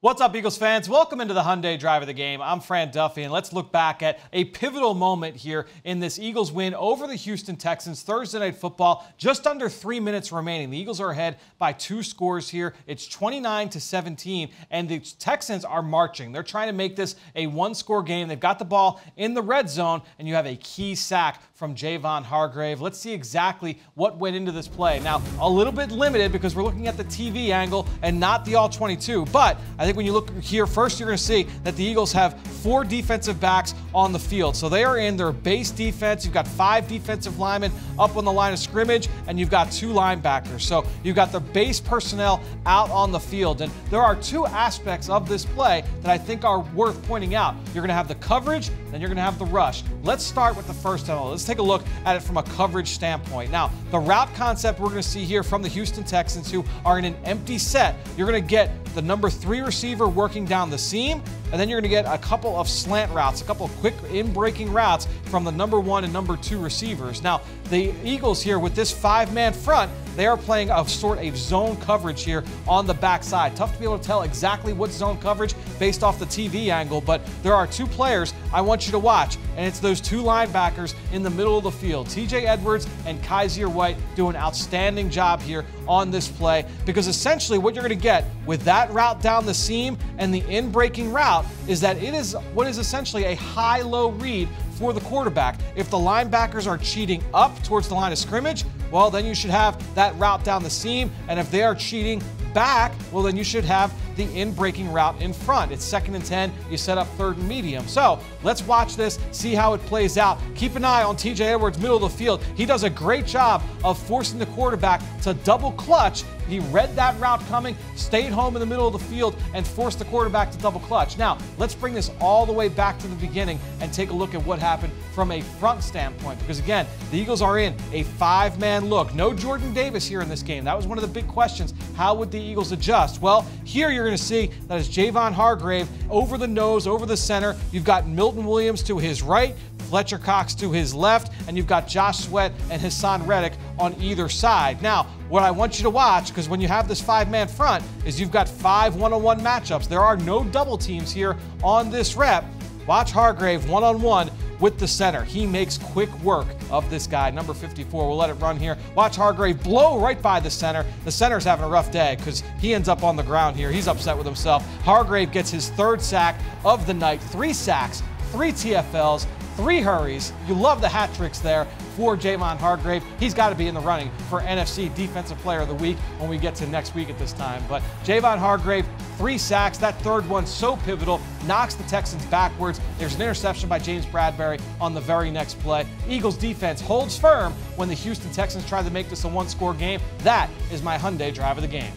What's up, Eagles fans? Welcome into the Hyundai Drive of the game. I'm Fran Duffy, and let's look back at a pivotal moment here in this Eagles win over the Houston Texans. Thursday Night Football, just under 3 minutes remaining. The Eagles are ahead by 2 scores here. It's 29-17, and the Texans are marching. They're trying to make this a one-score game. They've got the ball in the red zone, and you have a key sack from Javon Hargrave. Let's see exactly what went into this play. Now, a little bit limited because we're looking at the TV angle and not the all-22, but I think when you look here first, you're going to see that the Eagles have 4 defensive backs on the field. So they are in their base defense. You've got 5 defensive linemen up on the line of scrimmage, and you've got 2 linebackers. So you've got the base personnel out on the field. And there are 2 aspects of this play that I think are worth pointing out. You're going to have the coverage, then you're going to have the rush. Let's start with the first element. Let's take a look at it from a coverage standpoint. Now, the route concept we're going to see here from the Houston Texans, who are in an empty set. You're going to get the number 3 receiver working down the seam, and then you're going to get a couple of slant routes, a couple of quick in-breaking routes from the number 1 and number 2 receivers. Now, the Eagles here with this 5-man front, they are playing a sort of zone coverage here on the backside. Tough to be able to tell exactly what zone coverage based off the TV angle, but there are 2 players I want you to watch, and it's those 2 linebackers in the middle of the field. TJ Edwards and Kaiser White do an outstanding job here on this play, because essentially what you're going to get with that route down the seam and the in-breaking route is that it is what is essentially a high-low read for the quarterback. If the linebackers are cheating up towards the line of scrimmage, well, then you should have that route down the seam. And if they are cheating back, well, then you should have the in-breaking route in front. It's 2nd and 10. You set up 3rd and medium. So let's watch this, see how it plays out. Keep an eye on TJ Edwards, middle of the field. He does a great job of forcing the quarterback to double clutch. He read that route coming, stayed home in the middle of the field, and forced the quarterback to double clutch. Now, let's bring this all the way back to the beginning and take a look at what happened from a front standpoint. Because again, the Eagles are in a 5-man look. No Jordan Davis here in this game. That was one of the big questions. How would the Eagles adjust? Well, here you're going to see that it's Javon Hargrave over the nose, over the center. You've got Milton Williams to his right, Fletcher Cox to his left, and you've got Josh Sweat and Hassan Reddick on either side. Now, what I want you to watch, because when you have this 5-man front, is you've got 5 one-on-one matchups. There are no double teams here on this rep. Watch Hargrave one-on-one with the center. He makes quick work of this guy, number 54. We'll let it run here. Watch Hargrave blow right by the center. The center's having a rough day because he ends up on the ground here. He's upset with himself. Hargrave gets his 3rd sack of the night. 3 sacks, 3 TFLs, 3 hurries. You love the hat tricks there for Javon Hargrave. He's got to be in the running for NFC Defensive Player of the Week when we get to next week at this time. But Javon Hargrave, 3 sacks. That 3rd one so pivotal, knocks the Texans backwards. There's an interception by James Bradbury on the very next play. Eagles defense holds firm when the Houston Texans try to make this a 1-score game. That is my Hyundai Drive of the game.